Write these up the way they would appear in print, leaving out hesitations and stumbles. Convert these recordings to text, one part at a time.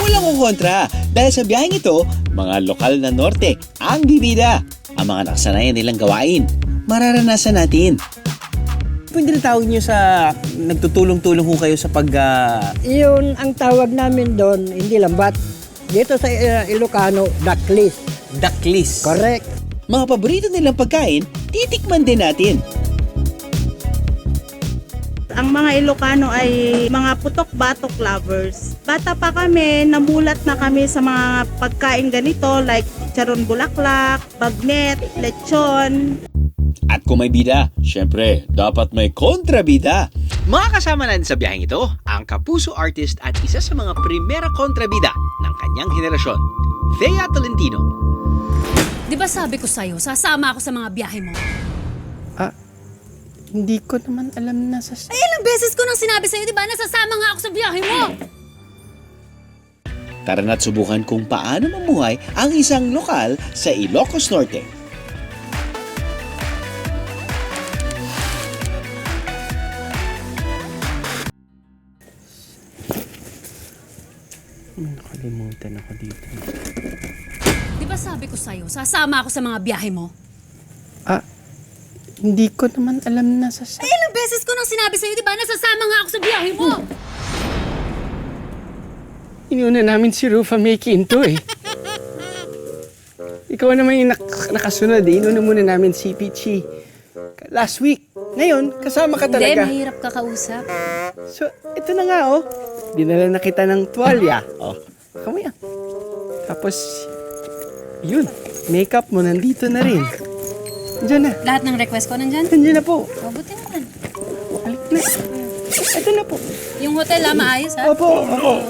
walang kukontra dahil sa biyaheng ito, mga lokal na norte ang bibida. Ang mga nakasanayan nilang gawain, mararanasan natin. Pwede na tawag nyo sa nagtutulong-tulong ho kayo sa Yun ang tawag namin doon, hindi lambat. Dito sa Ilocano, ducklist. ducklist. Correct. Mga paborito nilang pagkain, titikman din natin. Ang mga Ilocano ay mga putok-batok lovers. Bata pa kami, namulat na kami sa mga pagkain ganito like charon bulaklak, bagnet, lechon. At kung may bida, syempre, dapat may kontrabida. Mga kasama natin sa biyaheng ito, ang kapuso artist at isa sa mga primera kontrabida ng kanyang henerasyon, Thea Tolentino. Di ba sabi ko sa'yo, sasama ako sa mga biyahe mo? Hindi ko naman alam na sa... Ay, ilang beses ko nang sinabi sa'yo, di ba? Nasasama nga ako sa biyahe mo! Tara na't subukan kung paano mamuhay ang isang lokal sa Ilocos Norte. Nakalimutan ako dito. Di ba sabi ko sa'yo, sasama ako sa mga biyahe mo? Hindi ko naman alam na sa... Ay, ilang beses ko nang sinabi sa'yo, di ba? Nasasama nga ako sa biyahe mo! Inuna namin si Rufa May Quinto eh. Ikaw naman yung nakasunod eh. Inuna muna namin si Pichi. Last week. Ngayon, kasama ka Hindi, talaga. mahirap ka kausap. So, ito na nga oh. Dinala na kita ng tuwalya. Oh, kamo yan. Tapos, yun. Makeup mo nandito na rin. Diyan na. Lahat ng request ko nandyan? Nandiyan na po. Mabuti naman. Halik na. Ito na po. Yung hotel, maayos ha? Opo, opo.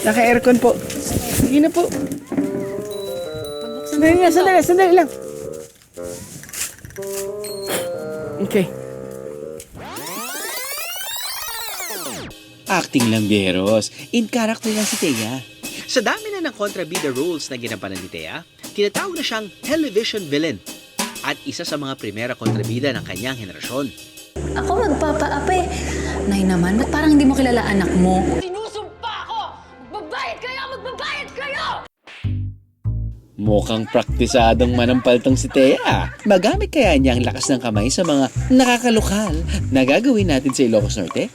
Naka-aircon po. Sige na po. Sandali lang. Okay. Acting lang, Beros. In character lang si Thea. Sa dami na ng kontrabida roles na ginampanan ni Thea, tinatawag na siyang television villain at isa sa mga primera kontrabida ng kanyang henerasyon. Ako magpapaape. Nay naman, ba't parang hindi mo kilala anak mo? Mukhang praktisadong manampaltong si Thea. Magamit kaya niya ang lakas ng kamay sa mga nakakalokal na gagawin natin sa Ilocos Norte?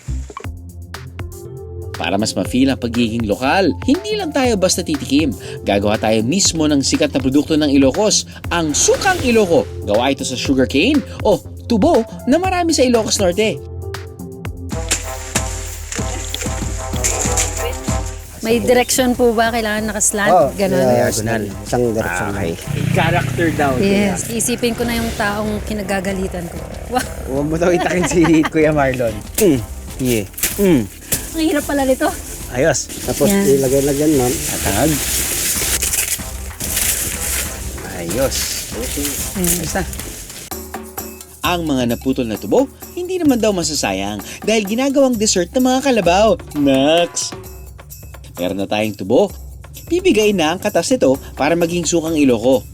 Para mas ma-feel ang pagiging lokal, hindi lang tayo basta titikim. Gagawa tayo mismo ng sikat na produkto ng Ilocos, ang Sukang Iloco. Gawa ito sa sugarcane o tubo na marami sa Ilocos Norte. May direction po ba? Kailangan nakaslant? Ganon? Diagonal. Isang direksyon. Okay. Character daw. Yes. Isipin ko na yung taong kinagagalitan ko. Wow. Huwag mo daw itakin si Kuya Marlon. Yeah. Ang hirap pala nito. Ayos. Tapos Yan. ilagay na dyan, ma'am. Tatag. Ayos. Ayos na. Ang mga naputol na tubo, hindi naman daw masasayang dahil ginagawang dessert ng mga kalabaw. Naks! Meron na tayong tubo. Bibigay na ang katas nito para maging Sukang Iloco.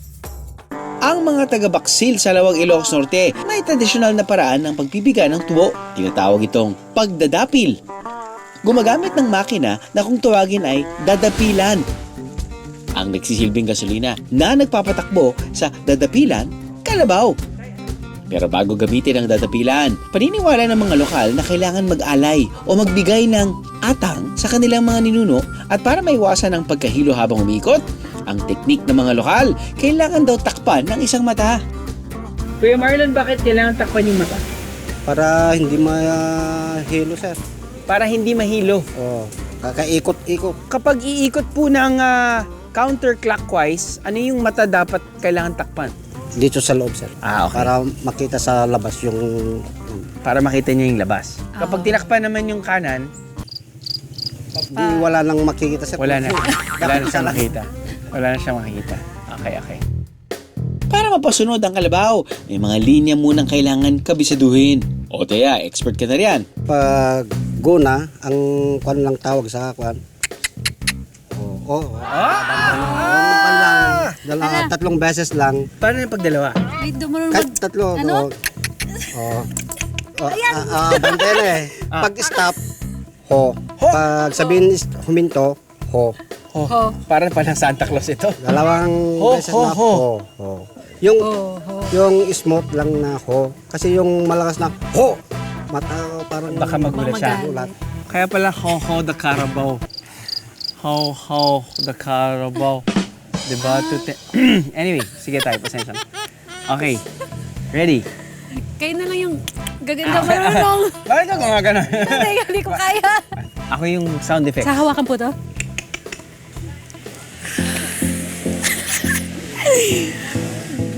Ang mga taga-Baksil sa Lawag Ilocos Norte may tradisyonal na paraan ng pagbibigay ng tubo. Tinatawag itong pagdadapil. Gumagamit ng makina na kung tawagin ay dadapilan. Ang nagsisilbing gasolina na nagpapatakbo sa dadapilan, kalabaw. Pero bago gamitin ang dadapilan, paniniwala ng mga lokal na kailangan mag-alay o magbigay ng atang sa kanilang mga ninuno at para maiwasan ang pagkahilo habang umiikot, ang teknik ng mga lokal, kailangan daw takpan ng isang mata. Kuya Marlon, bakit kailangan takpan yung mata? Para hindi mahilo, sir. Para hindi mahilo. Oh, kakaikot-ikot. Kapag iikot po ng counterclockwise, ano yung mata dapat kailangan takpan? Dito sa loob, sir. Okay. Para makita sa labas yung... Para makita niya yung labas. Kapag tinakpan naman yung kanan, Di wala nang makikita, sir. wala na. Wala na Dapat siyang isa lang. makita. Wala na siyang makikita. Okay. Para mapasunod ang kalabaw, may mga linya munang kailangan kabisaduhin. O Thea, expert ka na riyan. Pag guna, ang kwan lang tawag sa kwan. Tatlong beses lang. Paano yung pagdalawa? Wait, dumarunod. Kahit tatlo. Ano? Bandere. Pag stop, ho. Pag sabihin huminto, ho. Ho. Parang Santa Claus ito. Dalawang Ho, beses ho, na ho. ho. Yung smooth lang na ho. Kasi yung malakas na ho. Parang Baka magulat siya. magulat. Kaya pala ho the Carabao. Ho the Carabao. Diba? Anyway, sige tayo. Pasensya. Okay. Ready? Kayo na lang yung gaganda marunong. Bakit ka gumagano? Hindi ko kaya. Ako yung sound effect. Sa hawakan po to.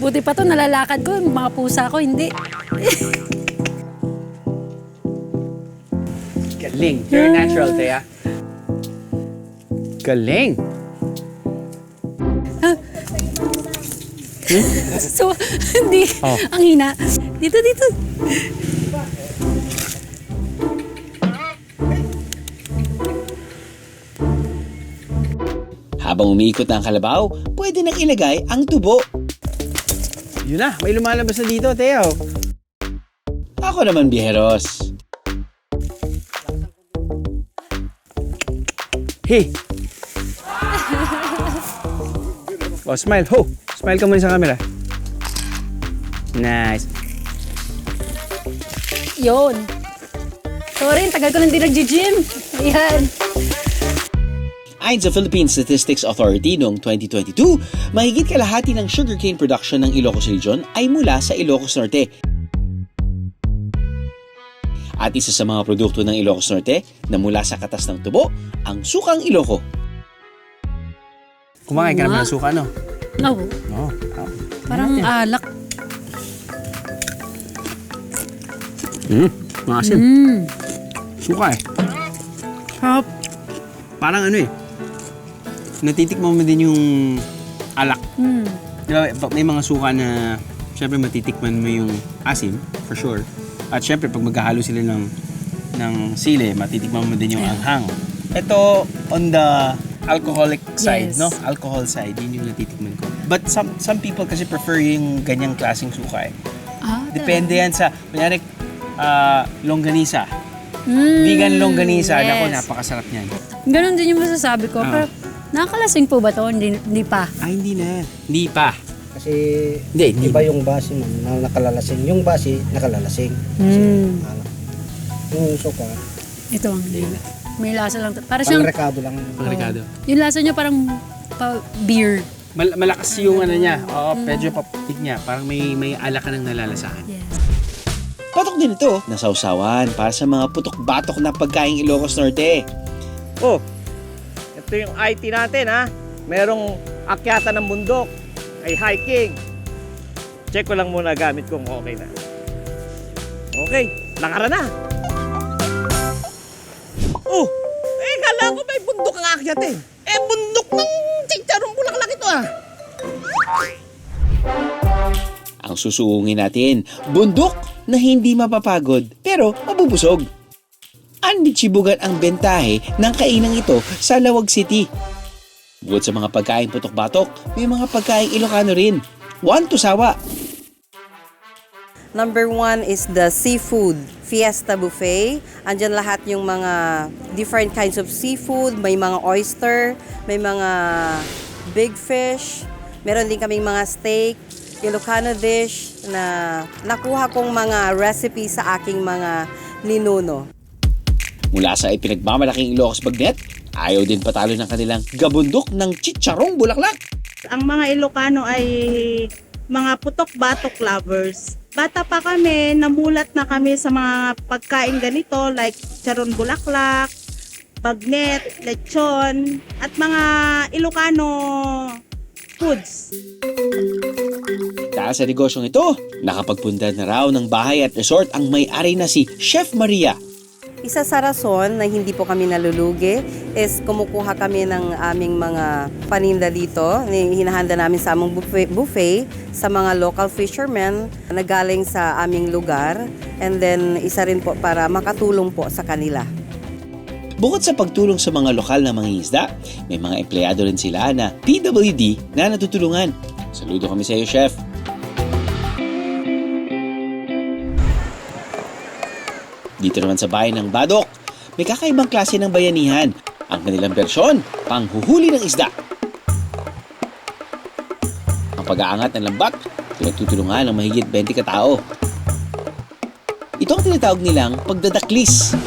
Buti pa to, nalalakad ko. Mga pusa ko, hindi. Galing. Very natural, Thea. Galing. So, hindi. Oh. Ang hina. Dito. Habang umiikot na ang kalabaw, pwede nang ilagay ang tubo. Yun na. May lumalabas na dito, Thea. Ako naman, biheros. Hey! Oh, smile. Ho! Smile ka muna sa camera. Nice. Yun. Sorry, ang tagal ko nang di nag-gym. Ayan. Ayon sa Philippine Statistics Authority noong 2022, mahigit kalahati ng sugarcane production ng Ilocos Region ay mula sa Ilocos Norte. At isa sa mga produkto ng Ilocos Norte na mula sa katas ng tubo, ang sukang Iloco. Kumakain ka naman ng suka, no? No. Oo. Parang alak. Maasim. Suka eh. Sarap. Parang ano eh. Natitikman mo din yung alak. Di ba, may mga suka na syempre matitikman mo yung asim, for sure. At syempre, pag maghahalo sila ng sili, matitikman mo din yung anghang. Ito, on the alcoholic side, Yes. no? Alcohol side, yun yung natitikman ko. But some people kasi prefer yung ganyang klaseng suka eh. Depende yan sa, kunyari, longganisa. Vegan longganisa, yes. Naku, napakasarap niyan. Ganun din yung masasabi ko. Pero nakakalasing po ba to? Hindi pa. Ay, hindi na. Hindi pa. Kasi Hindi. iba yung base man na nakalalasing. Yung base, nakalalasing. Yung suka, Ito ang may lasa lang. Para siyang, pangrekado lang. Pangregado. yung lasa niya parang beer. Malakas yung ano niya. Oo, medyo papitig niya. Parang may alak ka nang nalalasahan. Yes. Patok din ito na sausawan para sa mga putok-batok na pagkaing Ilocos Norte. Oh, ito yung IT natin ha. Merong akyatan ng bundok, ay hiking. Check ko lang muna gamit kung okay na. Okay, lakaran na. Oh, kala ko may bundok ang akyatin. Bundok ng chicharong bulaklak ito ah. Ang susuungin natin, bundok na hindi mapapagod pero mabubusog. Andichibugan ang bentahe ng kainang ito sa Lawag City. Bukod sa mga pagkain putok-batok, may mga pagkain Ilocano rin. One to sawa. Number 1 is the seafood fiesta buffet. Andyan lahat yung mga different kinds of seafood. May mga oyster, may mga big fish. Meron din kaming mga steak, Ilocano dish na nakuha kong mga recipe sa aking mga ninuno. Mula sa ipinagmamalaking Ilocos Bagnet, ayaw din patalo ng kanilang gabundok ng chicharong bulaklak. Ang mga Ilocano ay mga putok-batok lovers. Bata pa kami, namulat na kami sa mga pagkain ganito like charon bulaklak, bagnet, lechon, at mga Ilocano foods. Dahil sa negosyong ito, nakapagpunta na raw ng bahay at resort ang may-ari na si Chef Maria. Isa sa rason na hindi po kami nalulugi is kumukuha kami ng aming mga paninda dito. Hinahanda namin sa aming buffet sa mga local fishermen na galing sa aming lugar. And then isa rin po para makatulong po sa kanila. Bukod sa pagtulong sa mga lokal na mangingisda, may mga empleyado rin sila na PWD na natutulungan. Saludo kami sa iyo, Chef. Dito naman sa bayan ng Badok, may kakaibang klase ng bayanihan. Ang kanilang bersyon, panghuhuli ng isda. Ang pag-aangat ng lambat, pinagtutulungan ng mahigit 20 katao. Ito ang tinatawag nilang pagdadaklis.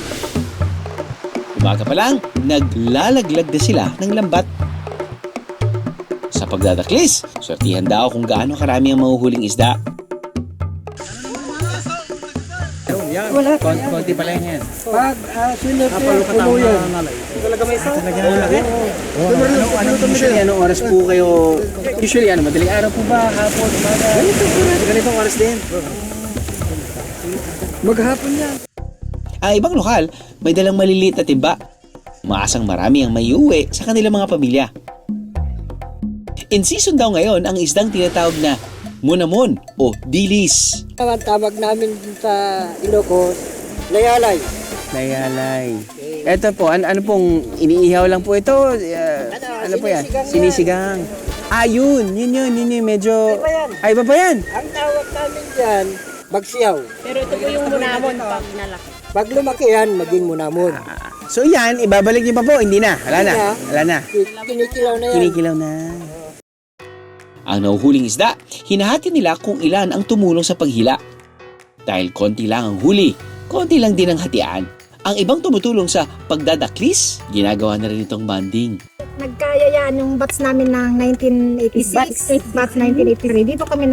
Umaga pa lang, naglalaglag na sila ng lambat. Sa pagdadaklis, swertihan daw kung gaano karami ang mahuhuling isda. Wala pa Konti pala yan. Pag sinerte, puno yan. Anong oras po kayo? Usually, madaling araw po ba? Hapon, umaga? Ganitong oras din. Maghapon yan. Ang ibang lokal, may dalang maliliit na timba. Maasang marami ang may uwi sa kanilang mga pamilya. In season daw ngayon ang isdang tinatawag na munamon o dilis. Ang tawag namin sa Ilocos, layalay. Layalay. Ito po, ano pong iniihaw lang po ito? Ano po yan? Sinisigang Sinisigang. Yun medyo... Iba yan. Iba pa yan? Ang tawag namin dyan, bagsiyaw. Pero ito po yung munamon pag nalaki. Pag lumaki yan, maging munamon. So yan, ibabalik niyo pa po. Hindi na. Wala na. Wala na. Kinikilaw na yan. Kinikilaw na. Ang nahuhuling isda, hinahati nila kung ilan ang tumulong sa paghila. Dahil konti lang ang huli, konti lang din ang hatian. Ang ibang tumutulong sa pagdadaklis, ginagawa na rin itong banding. Nagkaya yan yung batch namin ng 1986, batch 1983. Dito kami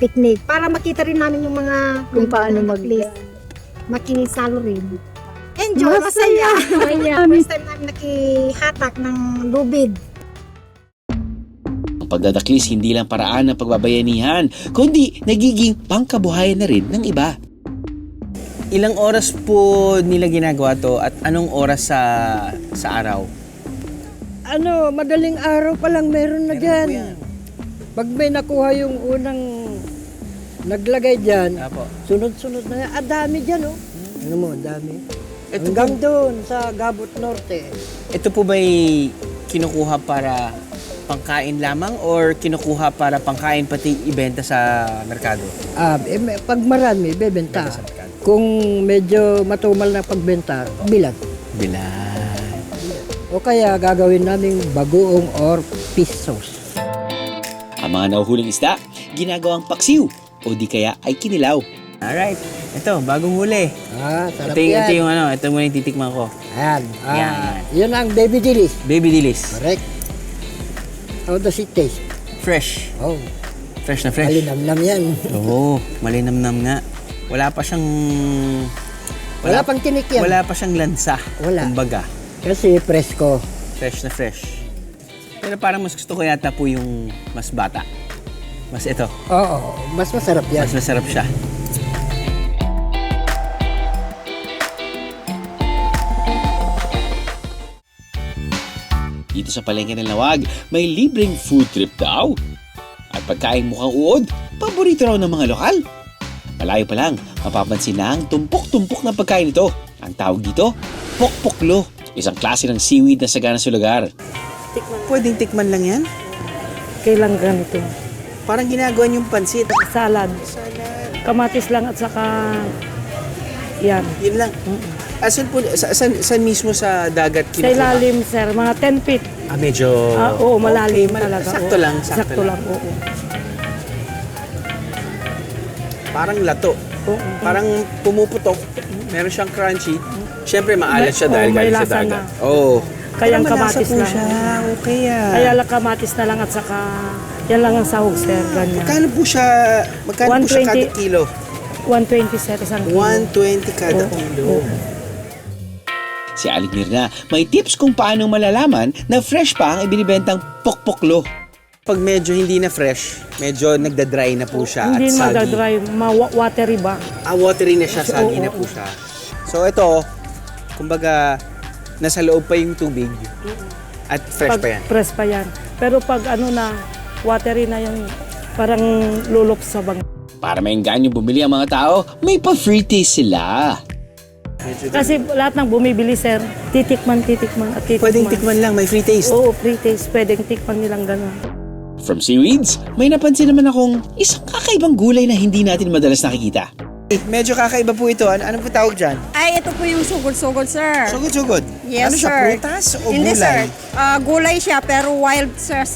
picnic para makita rin namin yung mga Kung paano makisalo rin. Enjoy, masaya. First time namin nakihatak ng lubid. Ang pagdadaklis hindi lang paraan ng pagbabayanihan, kundi nagiging pangkabuhayan na rin ng iba. Ilang oras po nila ginagawa to at anong oras sa araw? Madaling araw pa lang meron na dyan. Pag may nakuha yung unang naglagay dyan, Apo. sunod-sunod na yan. Dami dyan, oh. Ano mo, dami. Hanggang doon sa Gabot Norte. Ito po ba'y kinukuha para pangkain lamang or kinukuha para pangkain pati ibenta sa merkado? Pag marami, bebenta. Benta sa merkado. Kung medyo matumal na pagbenta, bilat. Bilan. O kaya gagawin namin bagoong or pesos. Ang mga nahuhuling isda, ginagawang paksiw o di kaya ay kinilaw. Alright. Ito, bagong huli. Sarap Ito yan. yung ito muna yung titikman ko. Ayan. Yan. Yun ang baby dilis. Baby dilis. Correct. How does it taste? Fresh. Oh, Fresh na fresh. malinamnam yan. Oo, malinamnam nga. Wala pa siyang... Wala pang tinik yan. Wala pa siyang lansa. Wala. Kumbaga, Kasi presko. fresh na fresh. Pero parang mas gusto ko yata po yung mas bata. Mas ito. Oo, mas masarap yan. Mas masarap siya. Dito sa palengke ng Lawag, may libreng food trip daw. At pagkain mukhang uod, paborito raw ng mga lokal. Malayo pa lang, mapapansin na ang tumpok-tumpok na pagkain ito. Ang tawag dito, pokpoklo. Isang klase ng seaweed na sagana sa lugar. Pwedeng tikman lang yan? Kailang ganito. Parang ginagawa niyong pansit. Salad. Kamatis lang at saka yan. Yun lang. Asan po, saan mismo sa dagat Sa kinukuha? ilalim, sir, mga 10 feet. Medyo... Oo, malalim okay, talaga. Sakto oo. lang, Sakto lang, oo. Parang lato. Oo. Parang pumuputok. Meron siyang crunchy. Siyempre, maalat siya dahil may galing sa lasa dagat. na. Oo. Kayang Pero malasa kamatis po lang. siya. Okay ah. Kaya lang kamatis na lang at saka yan lang ang sahog, sir. Ganyan. Magkano po siya kada 120. kilo? 120, sir, isang kilo. 120 kada Oo. kilo. Oo. Si Aling Mirna, may tips kung paano malalaman na fresh pa ang ibinibentang pokpoklo. Pag medyo hindi na fresh, medyo nagda-dry na po siya Hindi at sagi. magdadry, watery ba? Watery na siya, sagi na po siya. So ito, kumbaga, nasa loob pa yung tubig at fresh pa yan. Fresh pa yan. Pero pag watery na yung parang lulok sa bang. Para mainggan yung bumili ang mga tao, may pa-free taste sila. Kasi lahat ng bumibili, sir, titikman at titikman. Pwedeng tikman lang, may free taste. Oo, free taste. Pwedeng tikman nilang gano'n. From seaweeds, may napansin naman akong isang kakaibang gulay na hindi natin madalas nakikita. Medyo kakaiba po ito. Ano po tawag dyan? Ay, ito po yung sugod-sugod, sir. Sugod-sugod. Yes, Ano siya, sir. prutas o Hindi, gulay? sir. Gulay siya, pero wild, sir.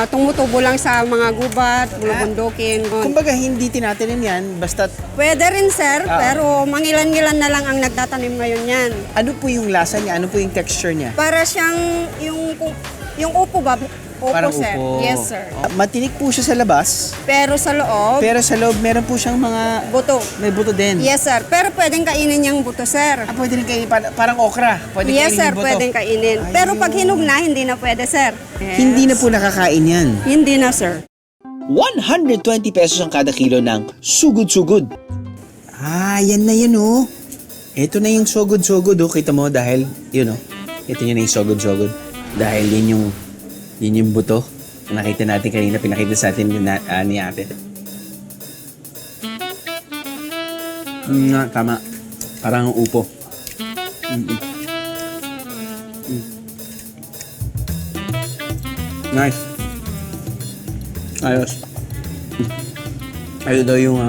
Tumutubo lang sa mga gubat, bulubundukin. Kumbaga, hindi tinatanim yan, basta Pwede rin, sir, pero mangilan-ngilan na lang ang nagtatanim ngayon yan. ano po yung lasa niya? Ano po yung texture niya? Para siyang yung upo ba? Opo, Parang sir. upo. Yes, sir. Matinik po siya sa labas, Pero sa loob, pero sa loob meron po siyang mga... buto. May buto din. Yes, sir. Pero pwedeng kainin yung buto, sir. Pwede rin kainin, parang okra. Pwede Yes, kainin sir. yung buto. Pwedeng kainin. Pero pag hinog na, hindi na pwede, sir. Yes. Hindi na po nakakain yan. Hindi na, sir. 120 pesos ang kada kilo ng sugod-sugod. Yan na yan, oh. Ito na yung sugod-sugod, oh. Kita mo, dahil, yun, oh. Ito yun na yung sugod-sugod. Dahil yun yung buto. Nakita natin kanina, pinakita sa atin ni ate. Tama. Parang upo. Nice. Ayos. Ayun daw yung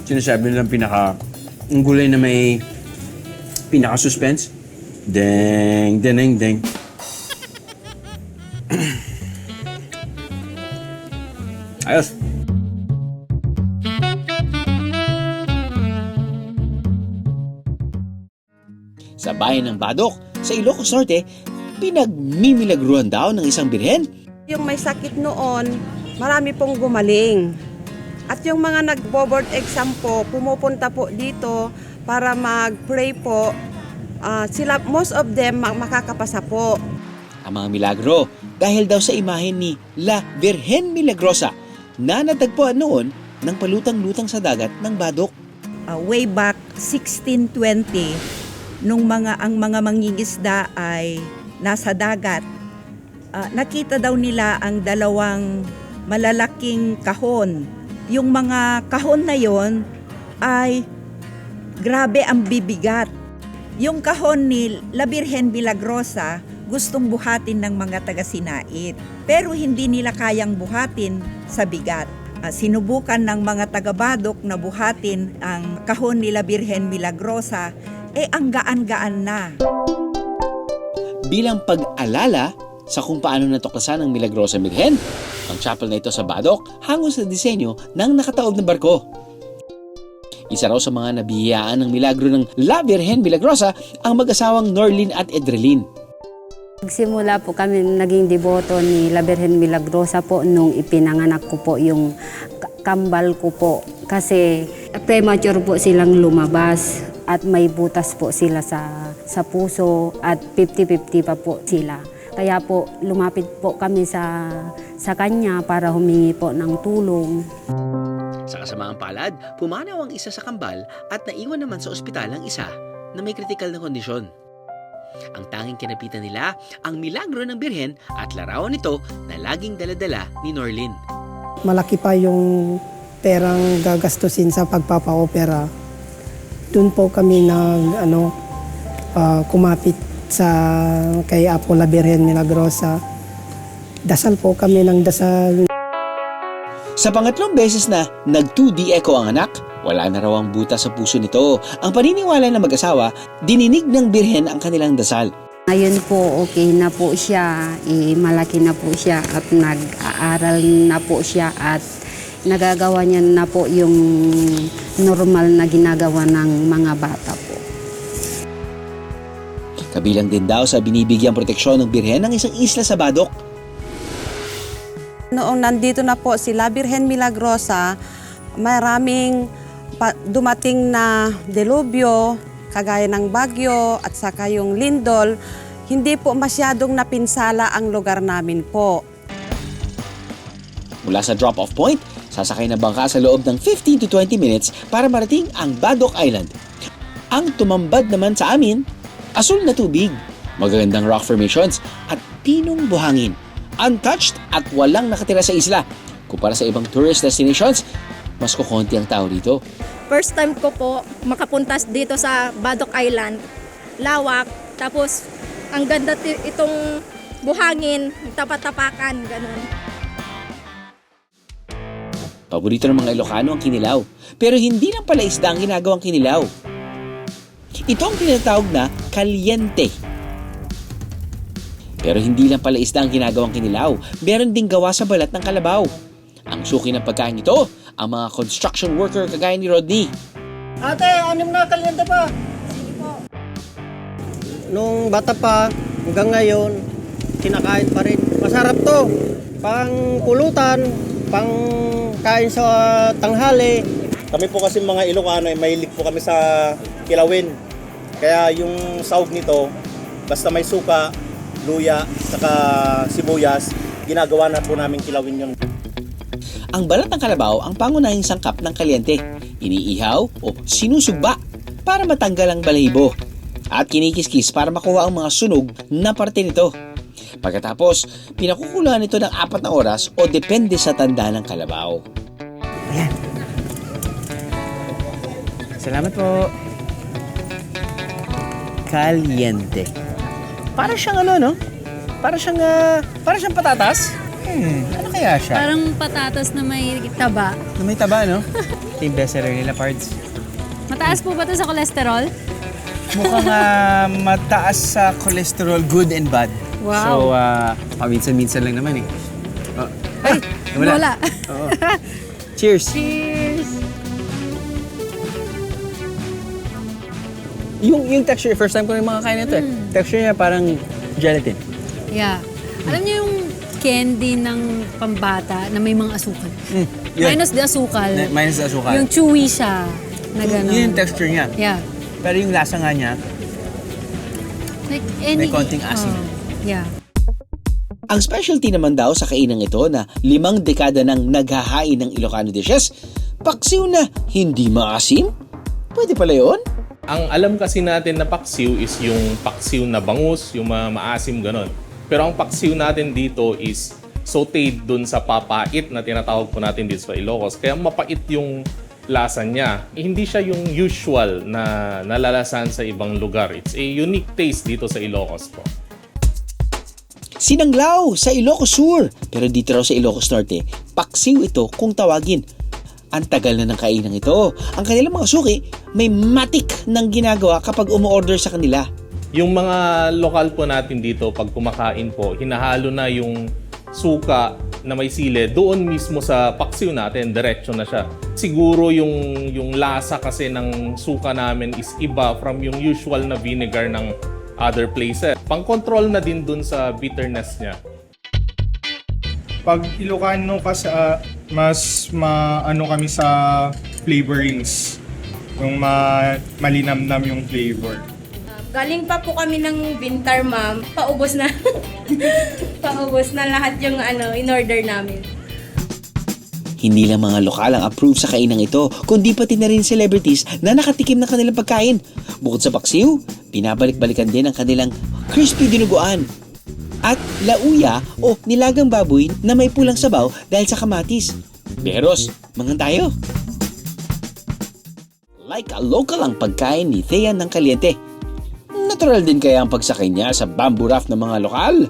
sinasabi nilang ang gulay na may pinaka-suspense. Deng, deng, deng. Ayos. Sa bayan ng Badok, sa Ilocos Norte, pinagmimilagruhan daw ng isang birhen. Yung may sakit noon, marami pong gumaling. At yung mga nagbo-board exam po, pumupunta po dito para mag-pray po. Sila, most of them, makakapasa po. Ang mga milagro dahil daw sa imahen ni La Virgen Milagrosa na natagpuan noon ng palutang-lutang sa dagat ng Badok. Way back 1620, nung ang mga mangingisda ay nasa dagat, nakita daw nila ang dalawang malalaking kahon. Yung mga kahon na yon ay grabe ang bibigat. Yung kahon ni La Virgen Milagrosa gustong buhatin ng mga taga-Sinait, pero hindi nila kayang buhatin sa bigat. Sinubukan ng mga taga-Badok na buhatin ang kahon ni La Virgen Milagrosa, ang gaan-gaan na. Bilang pag-alala sa kung paano natuklasan ng Milagrosa Birhen, ang chapel na ito sa Badok hango sa disenyo ng nakataob na barko. Isa raw sa mga nabihiyaan ng milagro ng La Virgen Milagrosa ang mag-asawang Norlin at Edrelin. Nagsimula po kami naging deboto ni La Virgen Milagrosa po nung ipinanganak ko po yung kambal ko po. Kasi premature po silang lumabas at may butas po sila sa puso at 50-50 pa po sila. Kaya po lumapit po kami sa kanya para humingi po ng tulong. Sa kasamaang palad, pumanaw ang isa sa kambal at naiwan naman sa ospital ang isa na may kritikal na kondisyon. Ang tanging kinapitan nila ang milagro ng Birhen at larawan nito na laging daladala ni Norlin. Malaki pa yung perang gagastusin sa pagpapa-opera. Doon po kami kumapit kay Apo La Virgen Milagrosa. Dasal po kami ng dasal. Sa pangatlong beses na nag-2D echo ang anak, wala na raw ang butas sa puso nito. Ang paniniwala ng mag-asawa, dininig ng Birhen ang kanilang dasal. Ngayon po okay na po siya, malaki na po siya at nag-aaral na po siya at nagagawa niya na po yung normal na ginagawa ng mga bata po. Kabilang din daw sa binibigyang proteksyon ng Birhen ng isang isla sa Badok. Noong nandito na po si La Virgen Milagrosa, maraming dumating na delubyo, kagaya ng bagyo at saka yung lindol, hindi po masyadong napinsala ang lugar namin po. Mula sa drop-off point, sasakay na bangka sa loob ng 15 to 20 minutes para marating ang Badok Island. Ang tumambad naman sa amin, asul na tubig, magagandang rock formations at pinong buhangin. Untouched at walang nakatira sa isla. Kumpara sa ibang tourist destinations, mas kukonti ang tao dito. First time ko po makapuntas dito sa Badok Island. Lawak, tapos ang ganda itong buhangin, tapat-tapakan, ganun. Paborito ng mga Ilocano ang kinilaw. Pero hindi lang pala isda ang ginagawang kinilaw. Ito ang tinatawag na kalyente. Pero hindi lang pala isda ang ginagawang kinilaw. Meron ding gawa sa balat ng kalabaw. Ang suki ng pagkain ito, ang mga construction worker kagaya ni Rodney. Ate, anim na kalyente pa. Nung bata pa, hanggang ngayon, kinakain pa rin. Masarap to. Pang pulutan, pang kain sa tanghali. Kami po kasi mga Ilocano ay mahilig po kami sa kilawin. Kaya yung sahog nito, basta may suka, luya, saka sibuyas, ginagawa na po namin kilawin yun. Ang balat ng kalabaw ang pangunahing sangkap ng kalyente. Iniihaw o sinusugba para matanggal ang balahibo. At kinikis-kis para makuha ang mga sunog na parte nito. Pagkatapos, pinakukuluan ito ng 4 na oras o depende sa tanda ng kalabaw. Ayan. Salamat po. Kalyente. Para siyang ano, no? Para siyang patatas. Ano kaya siya? Parang patatas na may taba. Na may taba, no? Ito yung bestseller nila, Pards. Mataas po ba ito sa kolesterol? Mukhang mataas sa cholesterol, good and bad. Wow. So, paminsan-minsan lang naman eh. Oh. Ay! Wala. Oo. Cheers! Cheers! Yung texture, first time ko rin makakain nito eh. Texture niya parang gelatin. Yeah. Alam niyo yung candy ng pambata na may mga asukal? Yeah. Minus the asukal. Minus the asukal. Yung chewy siya. Na gano'n. Yun yung texture niya. Yeah. Pero yung lasa nga niya, Like any, may konting asin. Yeah. Ang specialty naman daw sa kainang ito na 5 dekada nang naghahain ng Ilocano dishes, paksiw na hindi maasim? Pwede pala yun? Ang alam kasi natin na paksiw is yung paksiw na bangus, yung maasim ganon. Pero ang paksiw natin dito is sauteed dun sa papait na tinatawag po natin dito sa Ilocos. Kaya mapait yung lasa niya. Hindi siya yung usual na nalalasan sa ibang lugar. It's a unique taste dito sa Ilocos po. Sinanglaw sa Ilocos Sur. Pero dito raw sa Ilocos Norte, paksiw ito kung tawagin. Ang tagal na ng kainang ito. Ang kanilang mga suki, may matik ng ginagawa kapag umu-order sa kanila. Yung mga lokal po natin dito, pag kumakain po, hinahalo na yung suka na may sile doon mismo sa paksiw natin, diretso na siya. Siguro yung lasa kasi ng suka namin is iba from yung usual na vinegar ng other places. Pang-control na din dun sa bitterness niya. Pag Ilocano kasi mas maano kami sa flavorings. Yung malinamnam yung flavor. Galing pa po kami ng Bintar, ma'am. Paubos na. Paubos na lahat yung in-order namin. Hindi lang mga lokal ang approve sa kainang ito, kundi pati na rin celebrities na nakatikim ng kanilang pagkain. Bukod sa paksiw, binabalik-balikan din ang kanilang crispy dinuguan. At lauya o nilagang baboy na may pulang sabaw dahil sa kamatis. Beros, mangan tayo! Like a local ang pagkain ni Thea ng Kalyente. Natural din kaya ang pagsakay niya sa bamboo raft ng mga lokal?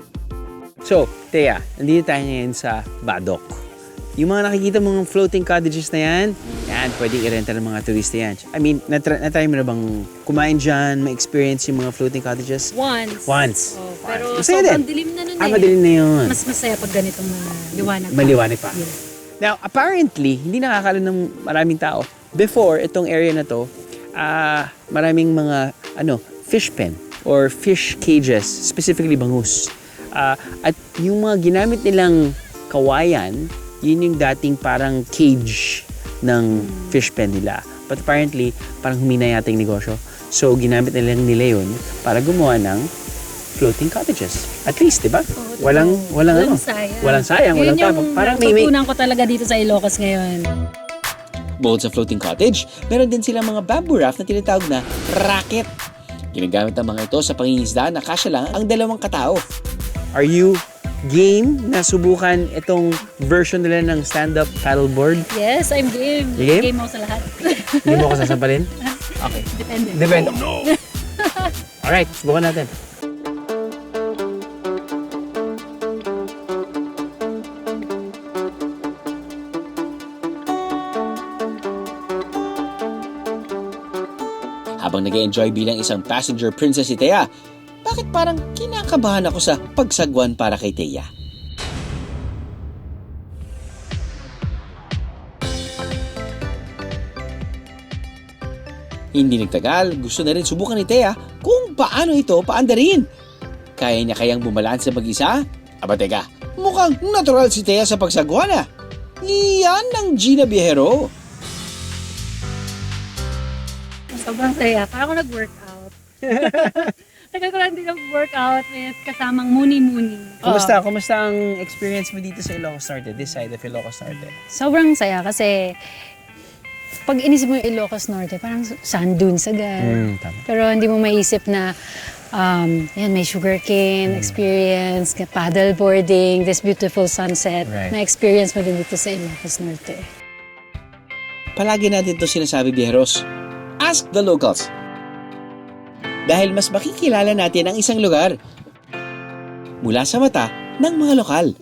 So, Thea, nandito tayo ngayon sa Badok. Yung mga nakikita mong floating cottages na yan, pwedeng i-renta ng mga turista yan. I mean, natry mo na bang kumain dyan, ma-experience yung mga floating cottages? Once. Oh, pero Masaya sobrang din. dilim na nun madilim na yun. Mas masaya pag ganitong maliwanag. Maliwanag pa. Yeah. Now, apparently, hindi nakakaalam ng maraming tao. Before, itong area na to, maraming mga fish pen or fish cages, specifically bangus. At yung mga ginamit nilang kawayan, yun yung dating parang cage ng fish pen nila. But apparently, parang humina yata yung negosyo. So, ginamit nila yun para gumawa ng floating cottages. At least, di ba? Walang sayang. Walang sayang, walang tapos. Parang may natutunan ko talaga dito sa Ilocos ngayon. Bukod sa floating cottage, meron din silang mga bamboo raft na tinatawag na racket. Ginagamit ang mga ito sa pangingisda na kasya lang ang 2 katao. Are you game na subukan itong version nila ng stand-up paddleboard? Yes, I'm game. You game? Game ako sa lahat. Hindi mo ako sasampalin? Okay. Depende. Oh, no. Alright, subukan natin. Habang nag-enjoy bilang isang passenger princess si Thea, bakit parang kinakabahan ako sa pagsagwan para kay Thea? Hindi nagtagal, gusto na rin subukan ni Thea kung paano ito paandarin. Kaya niya kayang bumalanse mag-isa? Aba teka, mukhang natural si Thea sa pagsagwan ah. Iyan ang Gina Viajero. Sobrang saya. Parang ako nag-workout. Tagal ko lang din nag-workout with kasamang muni-muni. Kumusta ang experience mo dito sa Ilocos Norte, this side of Ilocos Norte? Sobrang saya kasi pag inisip mo yung Ilocos Norte, parang sand dunes agad. Tama. Pero hindi mo maisip na yan, may sugarcane experience, paddle boarding, this beautiful sunset. Right. Na-experience mo din dito sa Ilocos Norte. Palagi natin ito sinasabi, Viajeros. Ask the locals. Dahil mas makikilala natin ang isang lugar mula sa mata ng mga lokal.